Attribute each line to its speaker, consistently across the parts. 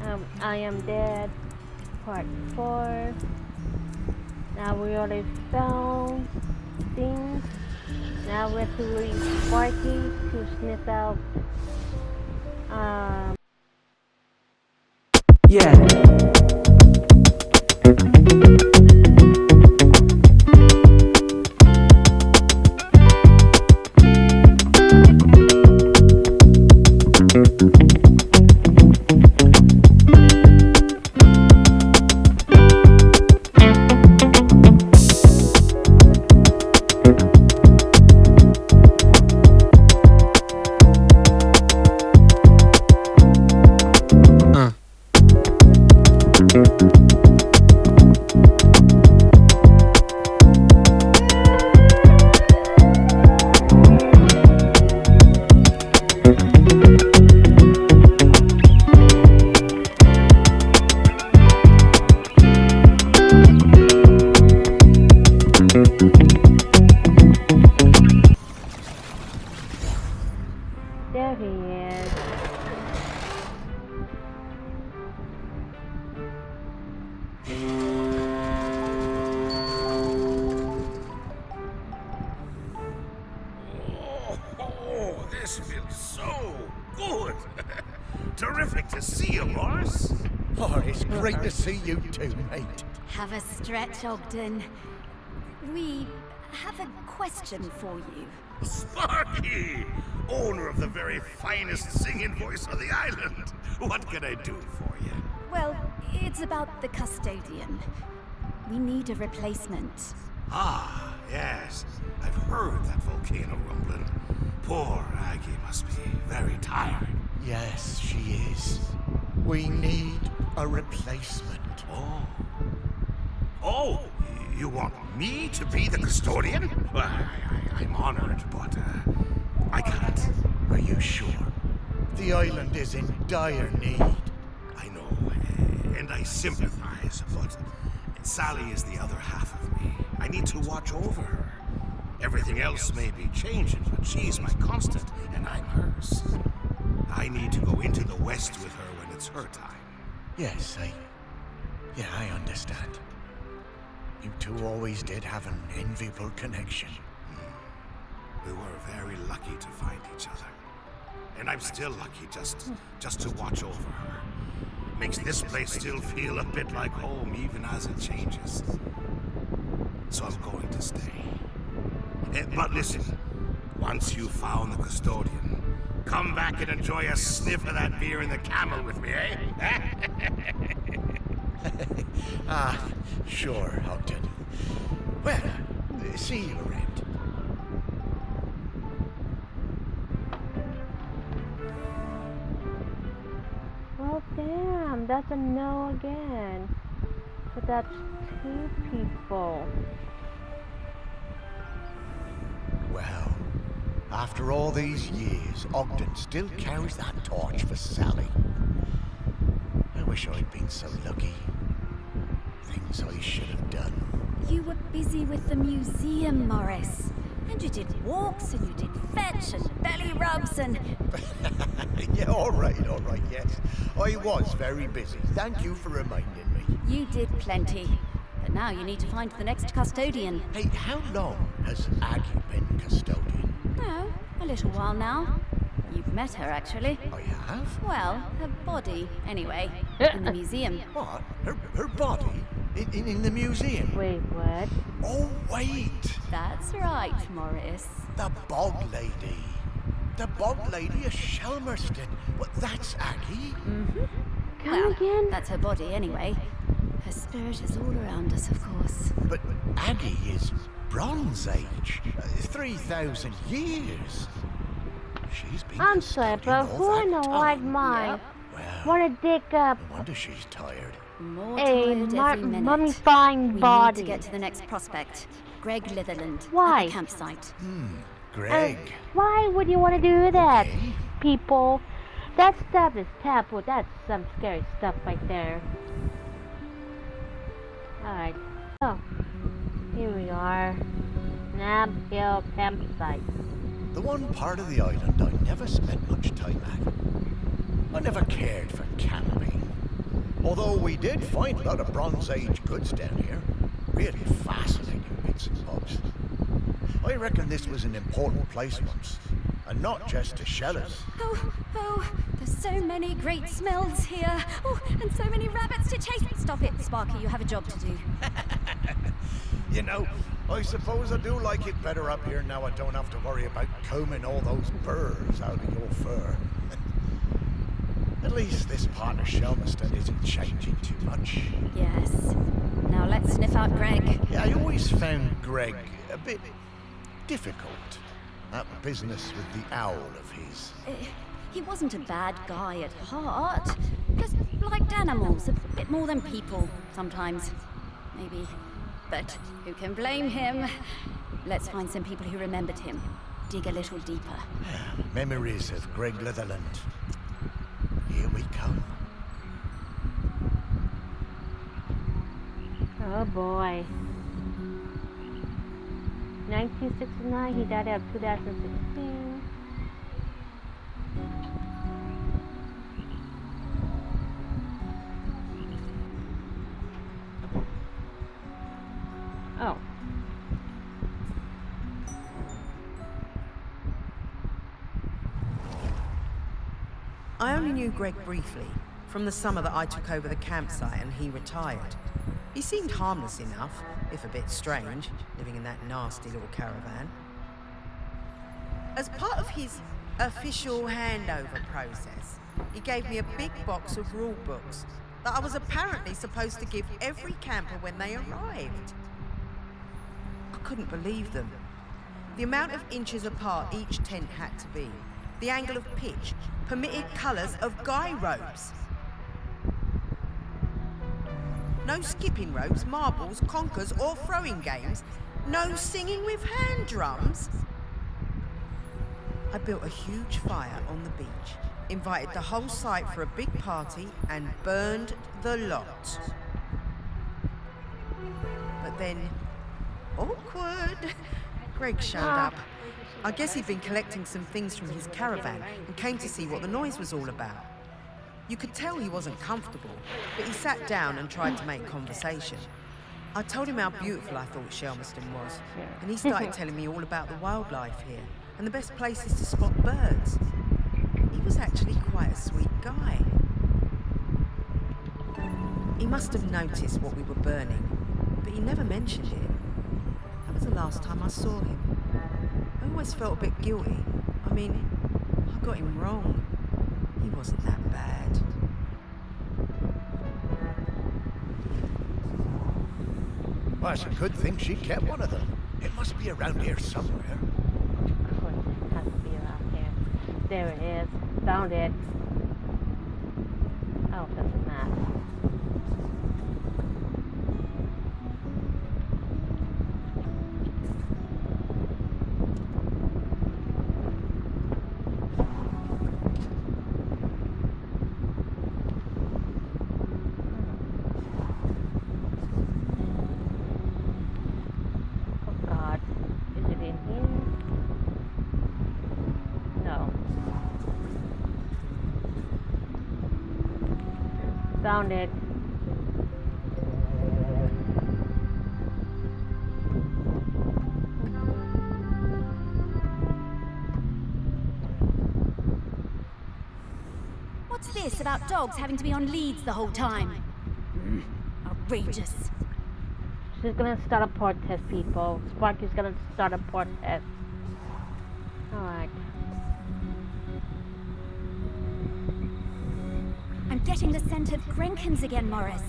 Speaker 1: I Am Dead, Part 4. Now we already found things. Now we have to reach Sparky to sniff out.
Speaker 2: Yeah.
Speaker 1: There he is.
Speaker 3: Oh, this feels so good. Terrific to see you, Morris.
Speaker 4: Oh, it's great to see you too, mate.
Speaker 5: Have a stretch, Ogden. We have a question for you.
Speaker 3: Sparky, owner of the very finest singing voice on the island. What can I do for you?
Speaker 5: Well, it's about the custodian. We need a replacement.
Speaker 3: Ah, yes. I've heard that volcano rumbling. Poor Aggie must be very tired.
Speaker 4: Yes, she is. We need a replacement.
Speaker 3: Oh, you want me to be the custodian? Well, I'm honored, but I can't.
Speaker 4: Are you sure? The island is in dire need.
Speaker 3: I know, and I sympathize, but Sally is the other half of me. I need to watch over her. Everything else may be changing, but she's my constant, and I'm hers. I need to go into the West with her when it's her time.
Speaker 4: Yes, I understand. You two always did have an enviable connection.
Speaker 3: We were very lucky to find each other. And I'm still lucky just to watch over her. Makes this place still feel a bit like home, even as it changes. So I'm going to stay. But listen, once you've found the custodian, come back and enjoy a sniff of that beer in the Camel with me, eh?
Speaker 4: Sure, Ogden. Well, see you around.
Speaker 1: Well, damn, that's a no again. So that's 2 people.
Speaker 4: Well, after all these years, Ogden still carries that torch for Sally. I wish I'd been so lucky. Things I should have done.
Speaker 5: You were busy with the museum, Morris. And you did walks, and you did fetch, and belly rubs, and...
Speaker 4: Yeah, all right, yes. I was very busy. Thank you for reminding me.
Speaker 5: You did plenty. But now you need to find the next custodian.
Speaker 4: Hey, how long has Aggie been custodian?
Speaker 5: Oh, a little while now. You've met her, actually.
Speaker 4: I have?
Speaker 5: Well, her body, anyway. In the museum.
Speaker 4: What? Her body? In the museum?
Speaker 1: Wait, what?
Speaker 4: Oh, wait!
Speaker 5: That's right, Morris.
Speaker 4: The bog lady. The bog lady of Shelmerston. Well, that's Aggie.
Speaker 1: Mm-hmm. Come
Speaker 5: Well,
Speaker 1: again?
Speaker 5: that's her body, anyway. Her spirit is all around us, of course.
Speaker 4: But Aggie is Bronze Age. 3,000 years. She's been
Speaker 1: I'm
Speaker 4: custodian
Speaker 1: Slipper.
Speaker 4: all
Speaker 1: Who in
Speaker 4: that
Speaker 1: the
Speaker 4: time.
Speaker 1: right mind
Speaker 5: Yep.
Speaker 4: Well,
Speaker 1: wanna dig up
Speaker 4: no wonder she's tired.
Speaker 5: More
Speaker 1: a
Speaker 5: tired every minute.
Speaker 1: mummifying
Speaker 5: We
Speaker 1: body?
Speaker 5: need to get to the next prospect. Greg Litherland.
Speaker 1: Why?
Speaker 5: At the campsite.
Speaker 4: Greg.
Speaker 1: Why would you want to do that,
Speaker 4: Okay.
Speaker 1: people? That stuff is taboo. That's some scary stuff right there. Alright. So, here we are. Snap Hill Campsite.
Speaker 4: The one part of the island I never spent much time at. I never cared for camping. Although we did find a lot of Bronze Age goods down here. Really fascinating bits and bobs. I reckon this was an important place once, and not just to shellers.
Speaker 5: Oh, there's so many great smells here. Oh, and so many rabbits to chase. Stop it, Sparky, you have a job to do.
Speaker 4: You know, I suppose I do like it better up here now I don't have to worry about combing all those burrs out of your fur. At least this part of Shelmerston isn't changing too much.
Speaker 5: Yes. Now let's sniff out Greg.
Speaker 4: Yeah, I always found Greg a bit difficult. That business with the owl of his.
Speaker 5: He wasn't a bad guy at heart. Just liked animals a bit more than people, sometimes. Maybe. But who can blame him? Let's find some people who remembered him. Dig a little deeper.
Speaker 4: Memories of Greg Litherland. Here we come.
Speaker 1: Oh boy. 1969, he died of 2016. Oh.
Speaker 2: I only knew Greg briefly, from the summer that I took over the campsite and he retired. He seemed harmless enough, if a bit strange, living in that nasty little caravan. As part of his official handover process, he gave me a big box of rule books that I was apparently supposed to give every camper when they arrived. I couldn't believe them. The amount of inches apart each tent had to be, the angle of pitch, permitted colours of guy ropes. No skipping ropes, marbles, conkers or throwing games. No singing with hand drums. I built a huge fire on the beach, invited the whole site for a big party and burned the lot. But then, awkward, Greg showed up. I guess he'd been collecting some things from his caravan and came to see what the noise was all about. You could tell he wasn't comfortable, but he sat down and tried to make conversation. I told him how beautiful I thought Shelmerston was, and he started telling me all about the wildlife here and the best places to spot birds. He was actually quite a sweet guy. He must have noticed what we were burning, but he never mentioned it. That was the last time I saw him. I always felt a bit guilty. I mean, I got him wrong. He wasn't that bad.
Speaker 4: Well, it's a good thing she kept one of them. It must be around here somewhere.
Speaker 1: Of course, it has to be around here. There it is. Found it. Oh, that's a map. Found it.
Speaker 5: What's this about dogs having to be on leads the whole time? Outrageous.
Speaker 1: She's gonna start a protest, people. Sparky's gonna start a protest. Alright.
Speaker 5: I'm getting the scent of Grenkins again, Morris.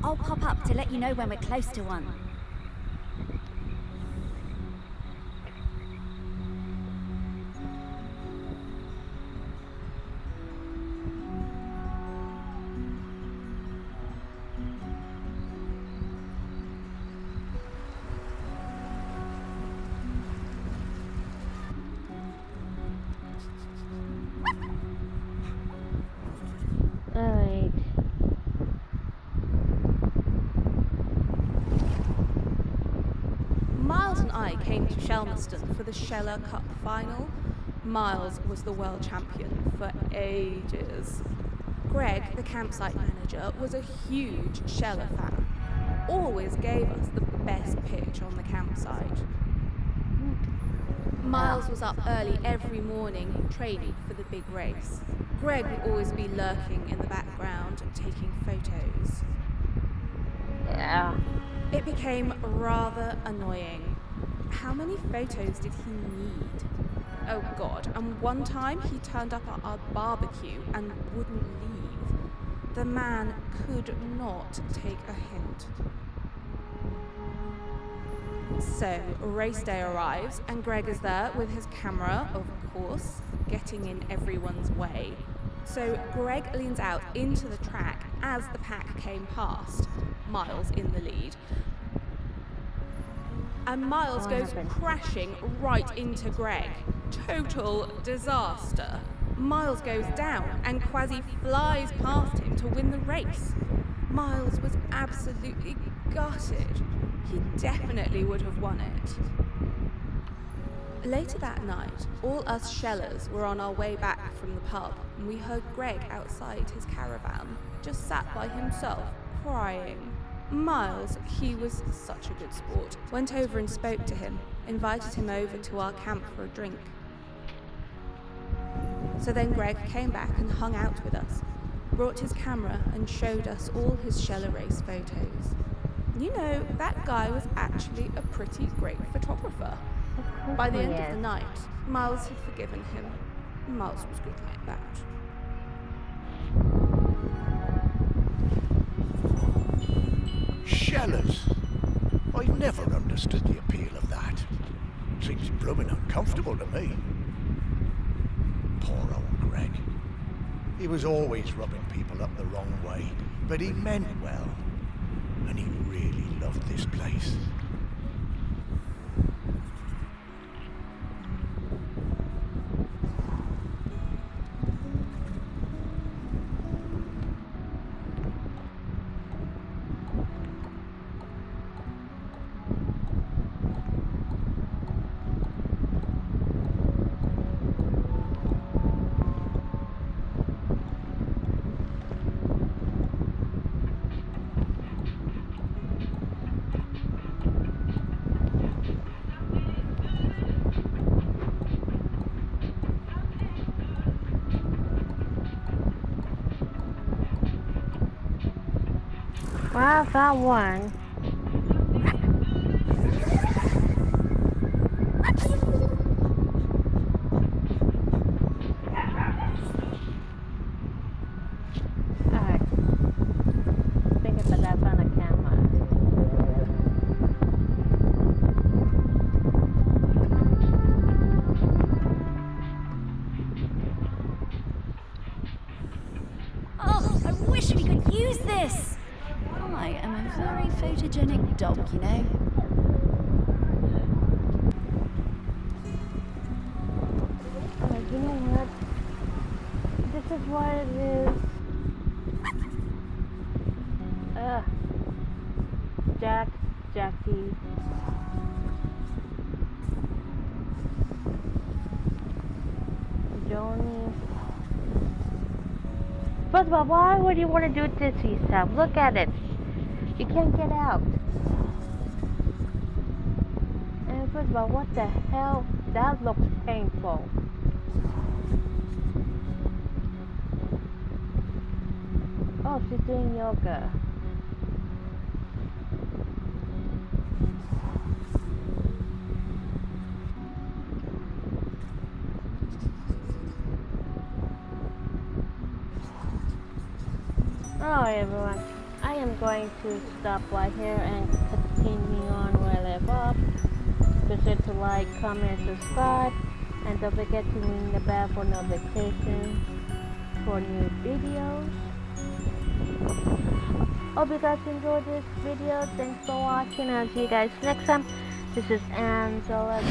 Speaker 5: I'll pop up to let you know when we're close to one.
Speaker 1: Alright.
Speaker 6: Miles and I came to Shelmerston for the Sheller Cup final. Miles was the world champion for ages. Greg, the campsite manager, was a huge Sheller fan. Always gave us the best pitch on the campsite. Miles was up early every morning training for the big race. Greg would always be lurking in the background taking photos.
Speaker 1: Yeah.
Speaker 6: It became rather annoying. How many photos did he need? Oh God, and one time he turned up at our barbecue and wouldn't leave. The man could not take a hint. So, race day arrives, and Greg is there with his camera, of course, getting in everyone's way. So, Greg leans out into the track as the pack came past, Miles in the lead. And Miles goes crashing right into Greg. Total disaster. Miles goes down, and Quasi flies past him to win the race. Miles was absolutely gutted. He definitely would have won it. Later that night, all us Shellers were on our way back from the pub, and we heard Greg outside his caravan, just sat by himself, crying. Miles, he was such a good sport, went over and spoke to him, invited him over to our camp for a drink. So then Greg came back and hung out with us, brought his camera and showed us all his Sheller race photos. You know, that guy was actually a pretty great photographer. By the end of the night, Miles had forgiven him. Miles was good like that.
Speaker 4: Shellers? I've never understood the appeal of that. Seems blooming uncomfortable to me. Poor old Greg. He was always rubbing people up the wrong way, but he meant well. And he really loved this place.
Speaker 1: Well, I found one. Alright. Thinking that I found a camera.
Speaker 5: Oh, I wish we could use this! I am a very photogenic dog, you know.
Speaker 1: You know what? This is what it is. Jack, Jackie. Joni. First of all, why would you want to do this to yourself? Look at it. You can't get out. And first of all, what the hell? That looks painful. Oh, she's doing yoga. Alright everyone, I am going to stop right here and continue on where I left off. Be sure to like, comment, subscribe, and don't forget to ring the bell for notifications for new videos. Hope you guys enjoyed this video. Thanks for watching. I'll see you guys next time. This is Angela.